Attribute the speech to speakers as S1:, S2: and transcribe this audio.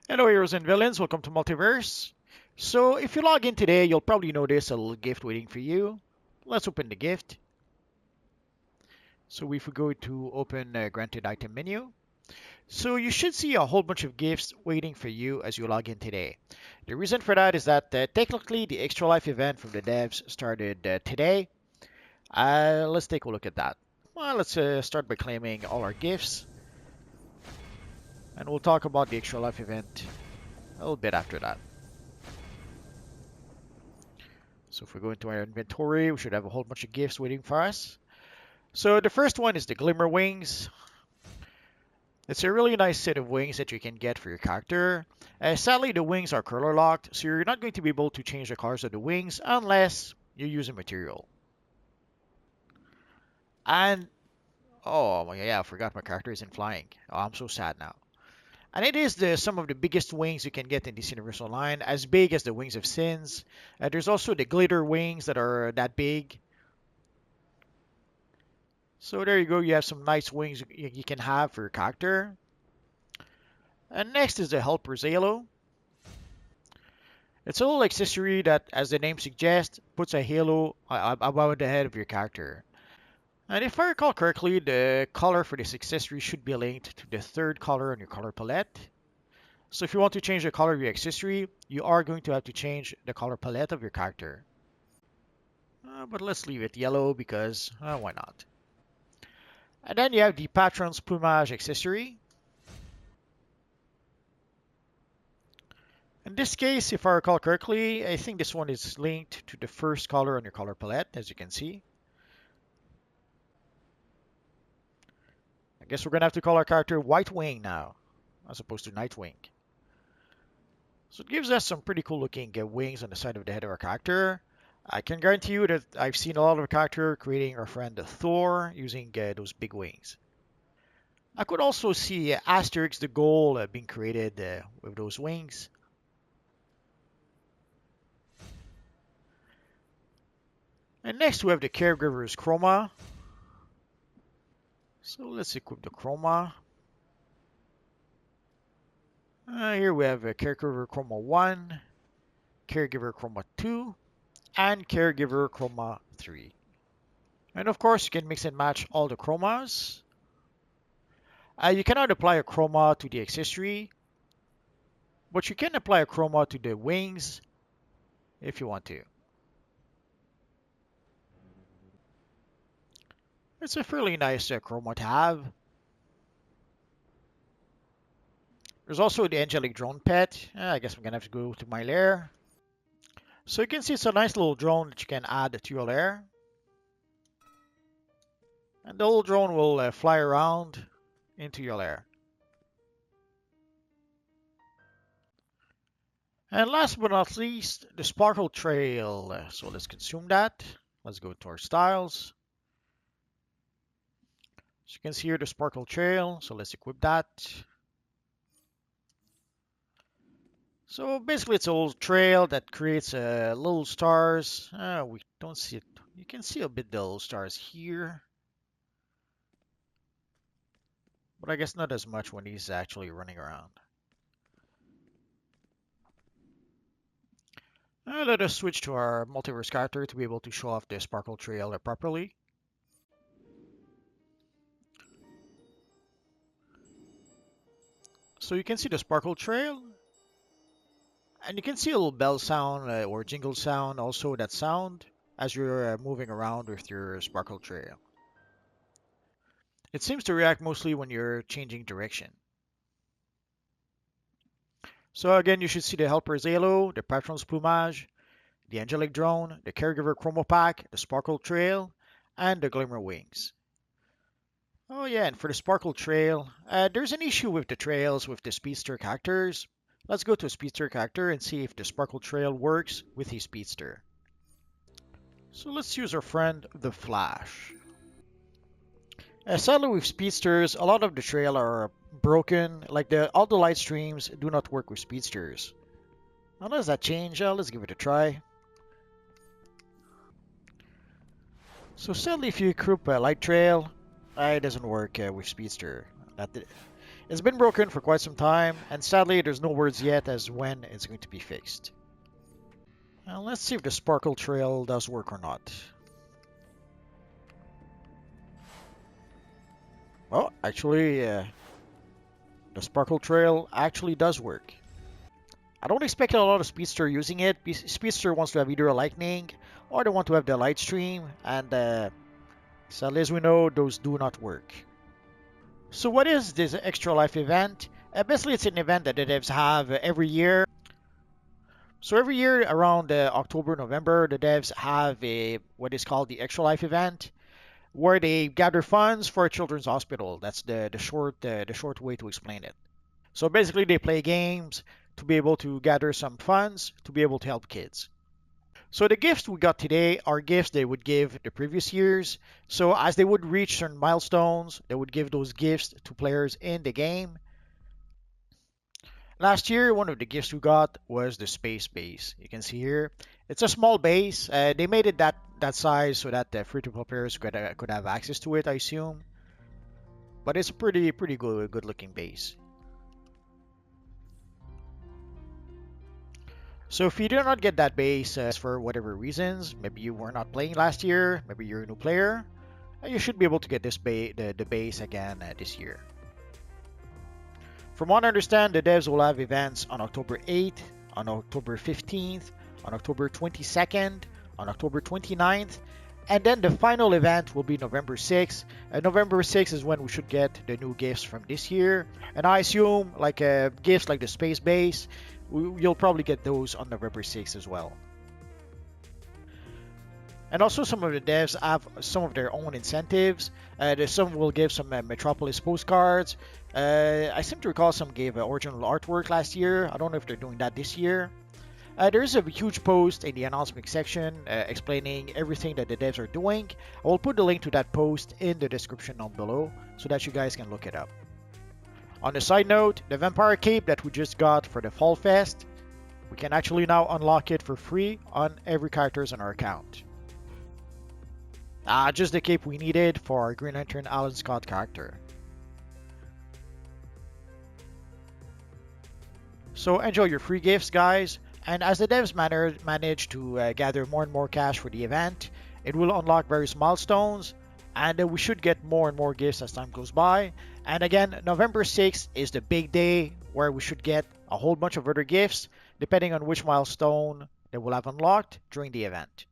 S1: Hello heroes and villains, welcome to Multiverse. So if you log in today, you'll probably notice a little gift waiting for you. Let's open the gift. So if we go to open granted item menu, so you should see a whole bunch of gifts waiting for you as you log in today. The reason for that is that technically the Extra Life event from the devs started today. Let's take a look at that. Well, let's start by claiming all our gifts, and we'll talk about the Extra Life event a little bit after that. So if we go into our inventory, we should have a whole bunch of gifts waiting for us. So the first one is the Glimmer Wings. It's a really nice set of wings that you can get for your character. Sadly, the wings are color locked, so you're not going to be able to change the colors of the wings unless you use a material. And, oh yeah, I forgot my character isn't flying. Oh, I'm so sad now. And it is some of the biggest wings you can get in this Universal line, as big as the Wings of Sins. There's also the Glitter Wings that are that big. So there you go, you have some nice wings you can have for your character. And next is the Helper's Halo. It's a little accessory that, as the name suggests, puts a halo above the head of your character. And if I recall correctly, the color for this accessory should be linked to the third color on your color palette. So if you want to change the color of your accessory, you are going to have to change the color palette of your character. But let's leave it yellow because why not? And then you have the Patron's Plumage accessory. In this case, if I recall correctly, I think this one is linked to the first color on your color palette, as you can see. I guess we're going to have to call our character White Wing now, as opposed to Nightwing. So it gives us some pretty cool looking wings on the side of the head of our character. I can guarantee you that I've seen a lot of our character creating our friend Thor using those big wings. I could also see Asterix the Goal being created with those wings. And next we have the Caregiver's Chroma. So let's equip the Chroma. Here we have a Caregiver Chroma 1, Caregiver Chroma 2, and Caregiver Chroma 3. And of course, you can mix and match all the chromas. You cannot apply a chroma to the accessory, but you can apply a chroma to the wings if you want to. It's a fairly nice chroma to have. There's also the Angelic Drone Pet. I guess I'm going to have to go to my lair. So you can see it's a nice little drone that you can add to your lair. And the little drone will fly around into your lair. And last but not least, the Sparkle Trail. So let's consume that. Let's go to our styles. So you can see here the Sparkle Trail. So let's equip that. So basically it's a little trail that creates little stars. We don't see it. You can see a bit the little stars here. But I guess not as much when he's actually running around. Let us switch to our Multiverse character to be able to show off the Sparkle Trail properly. So you can see the Sparkle Trail. And you can see a little bell sound or jingle sound, also that sound, as you're moving around with your Sparkle Trail. It seems to react mostly when you're changing direction. So again, you should see the Helper's Halo, the Patron's Plumage, the Angelic Drone, the Caregiver Chromo Pack, the Sparkle Trail, and the Glimmer Wings. Oh yeah, and for the Sparkle Trail, there's an issue with the trails with the Speedster characters. Let's go to a Speedster character and see if the Sparkle Trail works with his Speedster. So let's use our friend the Flash. Sadly with Speedsters, a lot of the trail are broken, like all the light streams do not work with Speedsters. How does that change? Let's give it a try. So sadly if you equip a light trail, it doesn't work with Speedster. It's been broken for quite some time, and sadly there's no words yet as when it's going to be fixed. Now let's see if the sparkle trail does work or not. Well, actually, the sparkle trail actually does work. I don't expect a lot of Speedster using it. Speedster wants to have either a lightning or they want to have the light stream, and sadly as we know, those do not work. So what is this extra life event? Basically, it's an event that the devs have every year. So every year around October, November, the devs have a what is called the extra life event, where they gather funds for a children's hospital. That's the short way to explain it. So basically, they play games to be able to gather some funds to be able to help kids. So the gifts we got today are gifts they would give the previous years. So as they would reach certain milestones, they would give those gifts to players in the game. Last year, one of the gifts we got was the space base. You can see here, it's a small base. They made it that size so that the free-to-play players could have access to it, I assume. But it's a pretty good looking base. So if you do not get that base for whatever reasons, maybe you were not playing last year, maybe you're a new player, you should be able to get the base again this year. From what I understand, the devs will have events on October 8th, on October 15th, on October 22nd, on October 29th, and then the final event will be November 6th. And November 6th is when we should get the new gifts from this year. And I assume like gifts like the space base, you'll probably get those on November 6th as well. And also some of the devs have some of their own incentives. Some will give some Metropolis postcards. I seem to recall some gave original artwork last year. I don't know if they're doing that this year. There is a huge post in the announcement section explaining everything that the devs are doing. I will put the link to that post in the description down below so that you guys can look it up. On a side note, the Vampire Cape that we just got for the Fall Fest, we can actually now unlock it for free on every characters on our account. Just the cape we needed for our Green Lantern Alan Scott character. So enjoy your free gifts, guys. And as the devs manage to gather more and more cash for the event, it will unlock various milestones, and we should get more and more gifts as time goes by. And again, November 6th is the big day where we should get a whole bunch of other gifts, depending on which milestone they will have unlocked during the event.